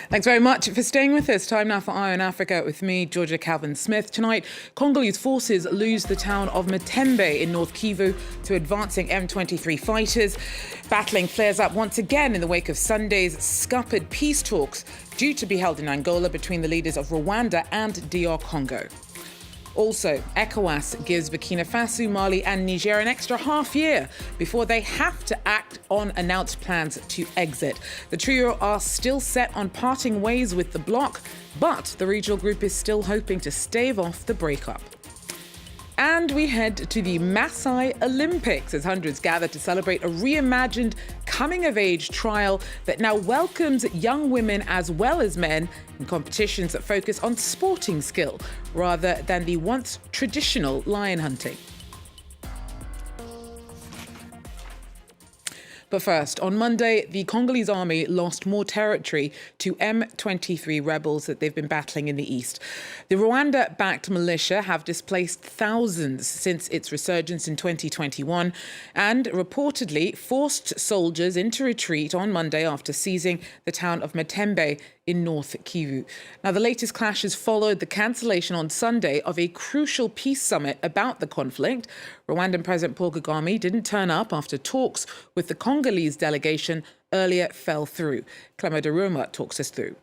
Thanks very much for staying with us. Time now for Eye on Africa with me, Georgia Calvin-Smith. Tonight, Congolese forces lose the town of Matembe in North Kivu to advancing M23 fighters. Battling flares up once again in the wake of Sunday's scuppered peace talks due to be held in Angola between the leaders of Rwanda and DR Congo. Also, ECOWAS gives Burkina Faso, Mali and Niger an extra half year before they have to act on announced plans to exit. The trio are still set on parting ways with the bloc, but the regional group is still hoping to stave off the breakup. And we head to the Massai Olympics as hundreds gather to celebrate a reimagined coming-of-age trial that now welcomes young women as well as men in competitions that focus on sporting skill rather than the once traditional lion hunting. But first, on Monday, the Congolese army lost more territory to M23 rebels that they've been battling in the east. The Rwanda-backed militia have displaced thousands since its resurgence in 2021 and reportedly forced soldiers into retreat on Monday after seizing the town of Matembe in North Kivu. Now, the latest clashes followed the cancellation on Sunday of a crucial peace summit about the conflict. Rwandan President Paul Kagame didn't turn up after talks with the Congolese delegation earlier fell through. Clement de Roma talks us through.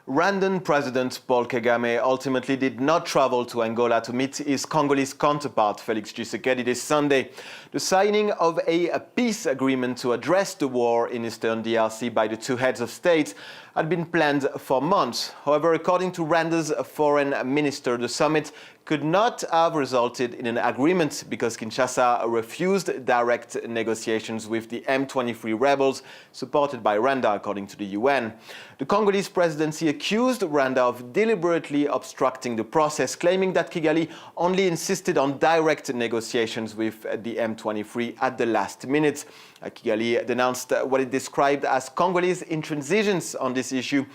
Rwandan President Paul Kagame ultimately did not travel to Angola to meet his Congolese counterpart Felix Tshisekedi this Sunday. The signing of a peace agreement to address the war in eastern DRC by the two heads of state had been planned for months. However, according to Rwanda's foreign minister, the summit could not have resulted in an agreement because Kinshasa refused direct negotiations with the M23 rebels supported by Rwanda, according to the UN. The Congolese presidency accused Rwanda of deliberately obstructing the process, claiming that Kigali only insisted on direct negotiations with the M23 at the last minute. Kigali denounced what it described as Congolese intransigence on this issue,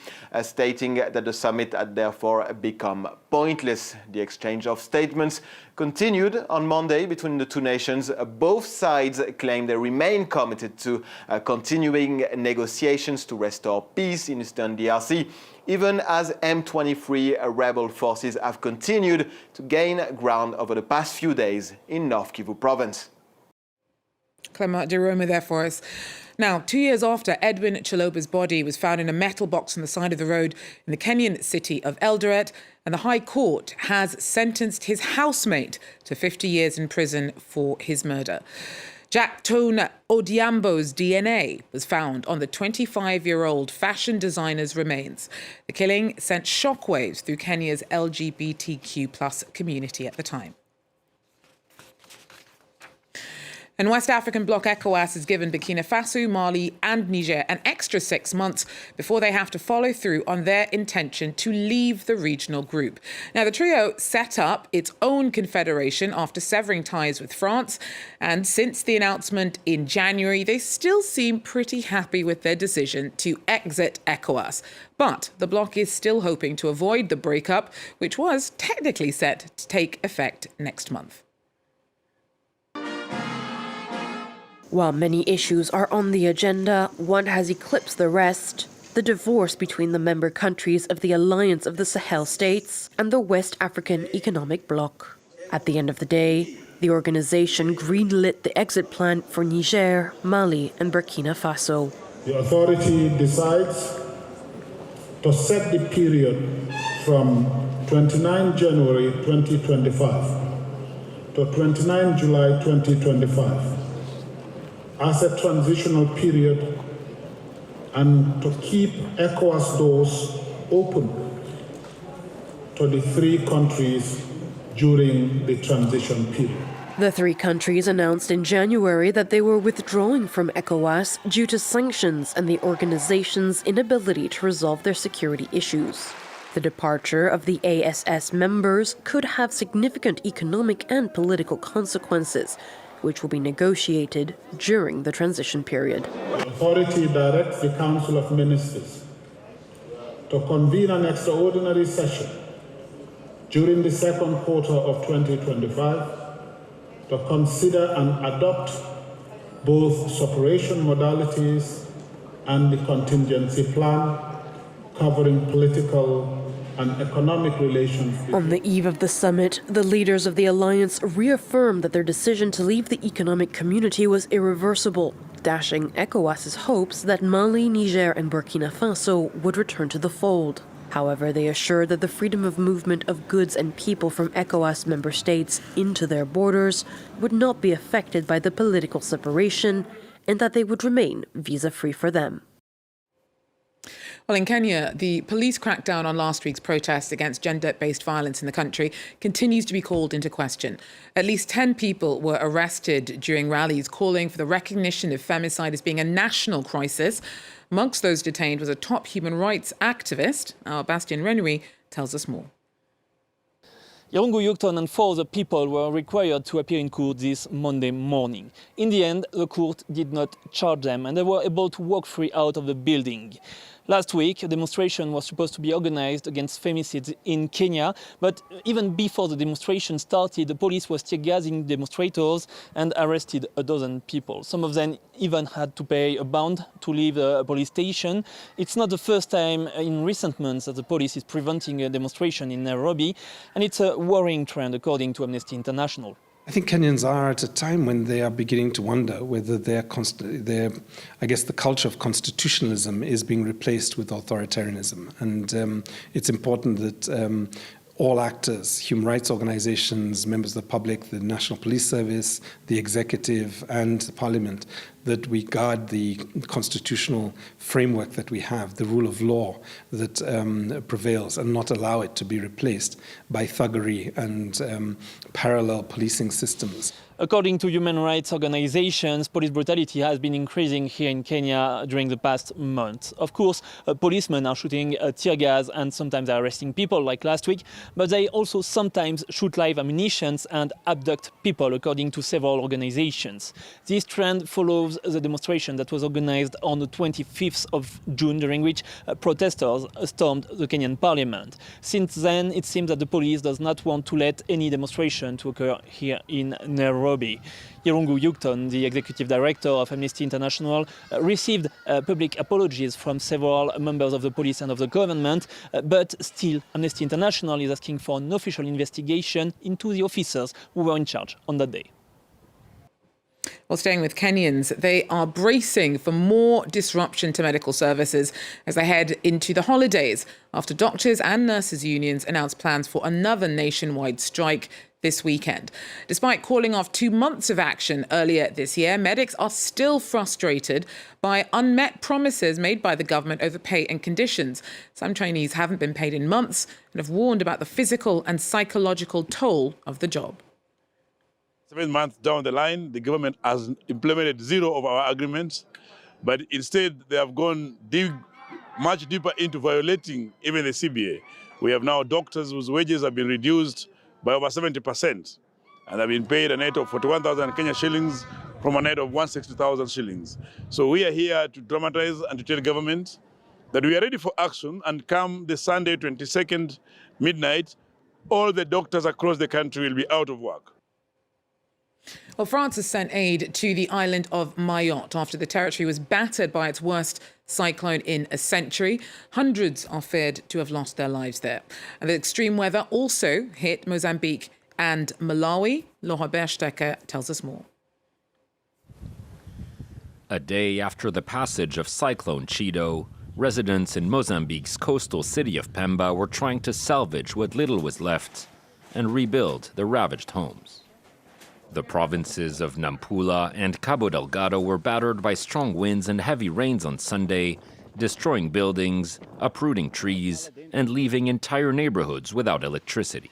stating that the summit had therefore become pointless. The exchange of statements continued on Monday between the two nations. Both sides claim they remain committed to continuing negotiations to restore peace in eastern DRC, even as M23 rebel forces have continued to gain ground over the past few days in North Kivu province. Clement de Roma there for us. Now, 2 years after Edwin Chiloba's body was found in a metal box on the side of the road in the Kenyan city of Eldoret, and the High Court has sentenced his housemate to 50 years in prison for his murder. Jack Tone Odiambo's DNA was found on the 25-year-old fashion designer's remains. The killing sent shockwaves through Kenya's LGBTQ+ community at the time. And West African bloc ECOWAS has given Burkina Faso, Mali and Niger an extra 6 months before they have to follow through on their intention to leave the regional group. Now, the trio set up its own confederation after severing ties with France. And since the announcement in January, they still seem pretty happy with their decision to exit ECOWAS. But the bloc is still hoping to avoid the breakup, which was technically set to take effect next month. While many issues are on the agenda, one has eclipsed the rest: the divorce between the member countries of the Alliance of the Sahel States and the West African Economic Bloc. At the end of the day, the organization greenlit the exit plan for Niger, Mali and Burkina Faso. The authority decides to set the period from 29 January 2025 to 29 July 2025 as a transitional period, and to keep ECOWAS doors open to the three countries during the transition period. The three countries announced in January that they were withdrawing from ECOWAS due to sanctions and the organization's inability to resolve their security issues. The departure of the ASS members could have significant economic and political consequences, which will be negotiated during the transition period. The authority directs the Council of Ministers to convene an extraordinary session during the second quarter of 2025 to consider and adopt both separation modalities and the contingency plan covering political and economic relations. On the eve of the summit, the leaders of the alliance reaffirmed that their decision to leave the economic community was irreversible, dashing ECOWAS's hopes that Mali, Niger, and Burkina Faso would return to the fold. However, they assured that the freedom of movement of goods and people from ECOWAS member states into their borders would not be affected by the political separation and that they would remain visa-free for them. Well, in Kenya, the police crackdown on last week's protests against gender-based violence in the country continues to be called into question. At least 10 people were arrested during rallies calling for the recognition of femicide as being a national crisis. Amongst those detained was a top human rights activist. Our Bastien Renouy tells us more. Irungu Yukton and 4 other people were required to appear in court this Monday morning. In the end, the court did not charge them and they were able to walk free out of the building. Last week, a demonstration was supposed to be organized against femicides in Kenya, but even before the demonstration started, the police was tear-gassing demonstrators and arrested a dozen people. Some of them even had to pay a bond to leave the police station. It's not the first time in recent months that the police is preventing a demonstration in Nairobi, and it's a worrying trend according to Amnesty International. I think Kenyans are at a time when they are beginning to wonder whether I guess the culture of constitutionalism is being replaced with authoritarianism. And it's important that all actors, human rights organizations, members of the public, the National Police Service, the executive and the parliament, that we guard the constitutional framework that we have, the rule of law that prevails, and not allow it to be replaced by thuggery and parallel policing systems. According to human rights organizations, police brutality has been increasing here in Kenya during the past month. Of course, policemen are shooting tear gas and sometimes arresting people like last week, but they also sometimes shoot live ammunition and abduct people, according to several organizations. This trend follows the demonstration that was organized on the 25th of June, during which protesters stormed the Kenyan parliament. Since then, it seems that the police does not want to let any demonstration to occur here in Nairobi. Irungu Yukton, the executive director of Amnesty International, received public apologies from several members of the police and of the government, but still Amnesty International is asking for an official investigation into the officers who were in charge on that day. Well, staying with Kenyans, they are bracing for more disruption to medical services as they head into the holidays after doctors and nurses unions announced plans for another nationwide strike this weekend. Despite calling off 2 months of action earlier this year, medics are still frustrated by unmet promises made by the government over pay and conditions. Some trainees haven't been paid in months and have warned about the physical and psychological toll of the job. 7 months down the line, the government has implemented 0 of our agreements, but instead they have gone much deeper into violating even the CBA. We have now doctors whose wages have been reduced by over 70%, and have been paid a net of 41,000 Kenya shillings from a net of 160,000 shillings. So we are here to dramatize and to tell government that we are ready for action, and come the Sunday 22nd midnight, all the doctors across the country will be out of work. Well, France has sent aid to the island of Mayotte after the territory was battered by its worst cyclone in a century. Hundreds are feared to have lost their lives there. And the extreme weather also hit Mozambique and Malawi. Laura Berstecker tells us more. A day after the passage of Cyclone Chido, residents in Mozambique's coastal city of Pemba were trying to salvage what little was left and rebuild their ravaged homes. The provinces of Nampula and Cabo Delgado were battered by strong winds and heavy rains on Sunday, destroying buildings, uprooting trees, and leaving entire neighborhoods without electricity.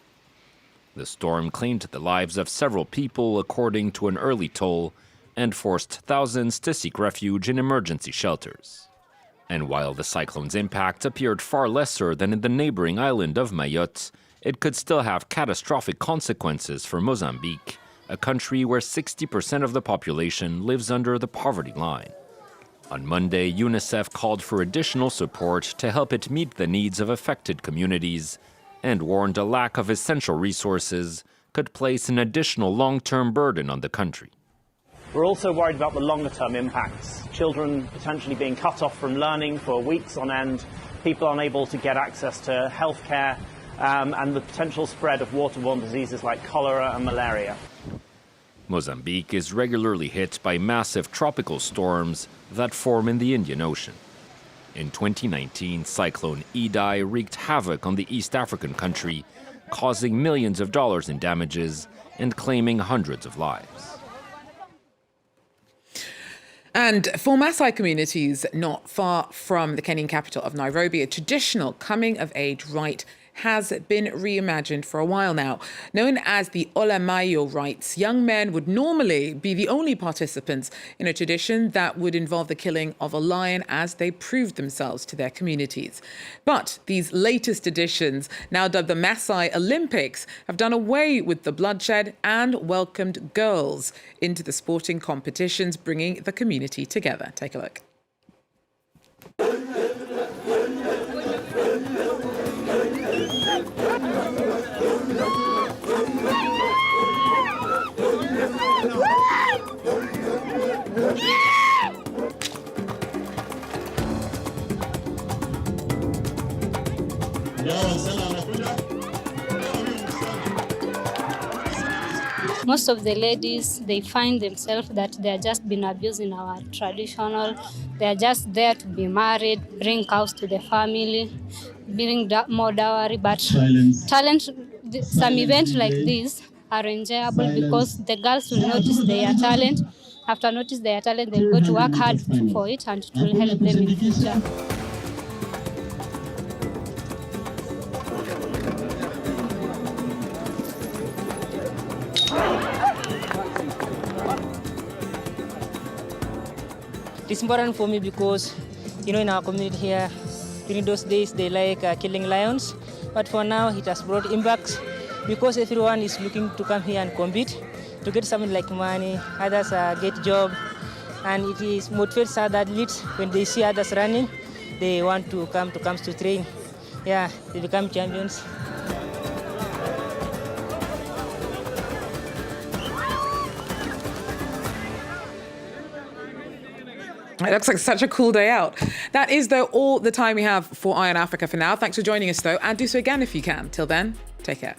The storm claimed the lives of several people, according to an early toll, and forced thousands to seek refuge in emergency shelters. And while the cyclone's impact appeared far lesser than in the neighboring island of Mayotte, it could still have catastrophic consequences for Mozambique, a country where 60% of the population lives under the poverty line. On Monday, UNICEF called for additional support to help it meet the needs of affected communities and warned a lack of essential resources could place an additional long-term burden on the country. We're also worried about the longer-term impacts. Children potentially being cut off from learning for weeks on end, people unable to get access to healthcare, and the potential spread of waterborne diseases like cholera and malaria. Mozambique is regularly hit by massive tropical storms that form in the Indian Ocean. In 2019, Cyclone Idai wreaked havoc on the East African country, causing millions of dollars in damages and claiming hundreds of lives. And for Massai communities not far from the Kenyan capital of Nairobi, a traditional coming-of-age rite has been reimagined for a while now. Known as the Olamayo rites, young men would normally be the only participants in a tradition that would involve the killing of a lion as they proved themselves to their communities. But these latest editions, now dubbed the Massai Olympics, have done away with the bloodshed and welcomed girls into the sporting competitions, bringing the community together. Take a look. Most of the ladies, they find themselves that they are just being abused in our traditional. They are just there to be married, bring cows to the family, bring more dowry. But some events like this are enjoyable because the girls will notice their talent. After notice their talent, they'll go to work hard for it, and it will help them in the future. It's important for me because, in our community here, during those days, they like killing lions. But for now, it has brought impacts because everyone is looking to come here and compete to get something like money, others get job, and it is motivates other athletes when they see others running, they want to come to train. Yeah, they become champions. It looks like such a cool day out. That is, though, all the time we have for Eye on Africa for now. Thanks for joining us, though, and do so again if you can. Till then, take care.